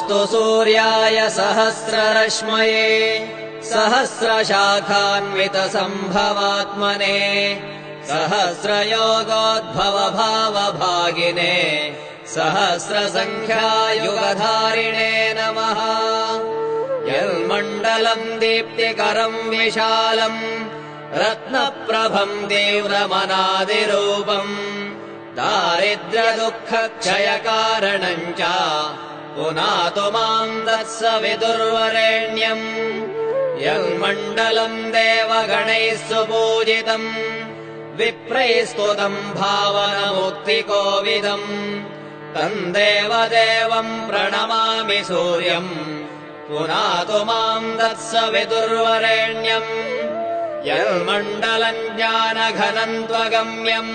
नमोऽस्तु सूर्याय सहस्ररश्मये सहस्रशाखान्वितसम्भवात्मने सहस्रयोगोद्भवभावभागिने सहस्रसङ्ख्यायुगधारिणे नमः। यन्मण्डलम् दीप्तिकरम् विशालम् रत्नप्रभम् तीव्रमनादिरूपम् दारिद्र्यदुःखक्षयकारणम् च पुनातु माम् तत्सवितुर्वरेण्यम्। यन्मण्डलम् देवगणैः सुपूजितम् विप्रैः स्तुतम् भावनमुक्तिकोविदम् तम् देवदेवम् प्रणमामि सूर्यम् पुनातु माम् तत्सवितुर्वरेण्यम्। यन्मण्डलम् ज्ञानघनम् त्वगम्यम्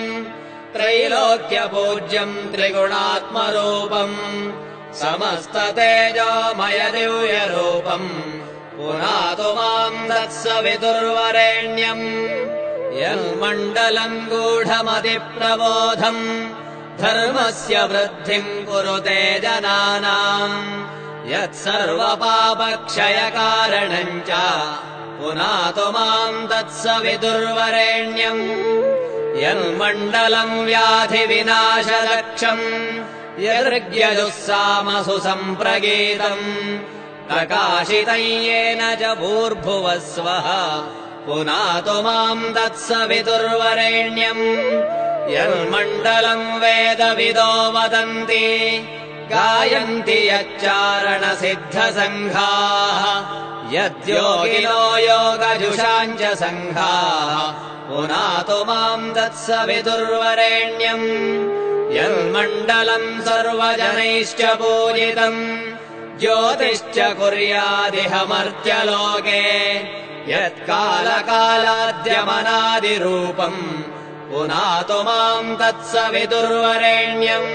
त्रैलोक्यपूज्यम् त्रिगुणात्मरूपम् समस्ततेजोमयदिव्यरूपम् पुनातु माम् तत्सवितुर्वरेण्यम्। यन्मण्डलम् गूढमतिप्रबोधम् धर्मस्य वृद्धिम् कुरुते जनानाम् यत्सर्वपापक्षयकारणम् च पुनातु माम् तत्सवितुर्वरेण्यम्। यन्मण्डलम् व्याधिविनाशदक्षम् यदृग्यजुःसामसु सम्प्रगीतम् प्रकाशितम् येन च भूर्भुवः स्वः पुनातु माम् तत्सवितुर्वरेण्यम्। यन्मण्डलम् वेदविदो वदन्ति गायन्ति यच्चारणसिद्धसङ्घाः यद्योगिनो योगजुषाम् च सङ्घाः पुनातु माम् तत्सवितुर्वरेण्यम्। यन्मण्डलम् सर्वजनैश्च पूजितम् ज्योतिश्च कुर्यादिहमर्त्यलोके यत्कालकालाद्यमनादिरूपम् पुनातु माम् तत्सवितुर्वरेण्यम्।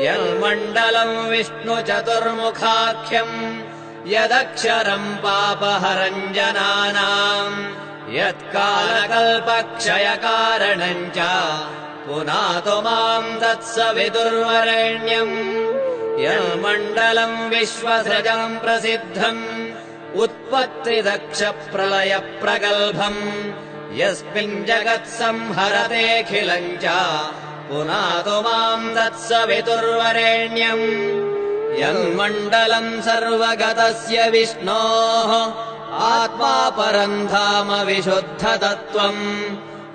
यन्मण्डलम् विष्णुचतुर्मुखाख्यम् यदक्षरम् पापहरम् जनानाम् यत्कालकल्पक्षयकारणम् च पुनातु माम् तत्सवितुर्वरेण्यम्। यन्मण्डलम् विश्वसृजम् प्रसिद्धम् उत्पत्तिदक्षप्रलयप्रगल्भम् यस्मिन् जगत्संहरतेऽखिलम् च पुनातु माम् तत्सवितुर्वरेण्यम्। यन्मण्डलम् सर्वगतस्य विष्णोः आत्मा परम् धाम विशुद्धतत्त्वम्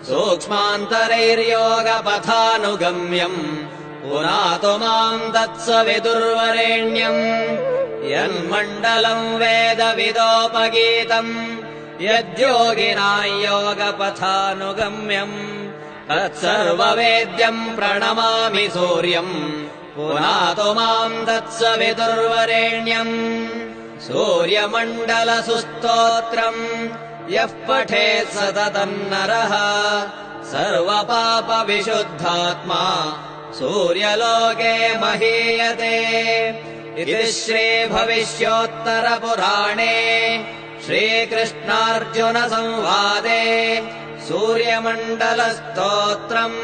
सूक्ष्मान्तरैर्योगपथानुगम्यम् पुनातु माम् तत्सवितुर्वरेण्यम्। यन्मण्डलम् वेदविदोपगीतम् यद्योगिनाम् योगपथानुगम्यम् तत्सर्ववेद्यम् प्रणमामि सूर्यम् पुनातु माम् तत्सवितुर्वरेण्यम्। सूर्यमण्डलसुस्तोत्रम् यः पठेत् सततम् नरः सर्वपापविशुद्धात्मा सूर्यलोके महीयते। इति श्रीभविष्योत्तरपुराणे श्रीकृष्णार्जुनसंवादे सूर्यमण्डलस्तोत्रम्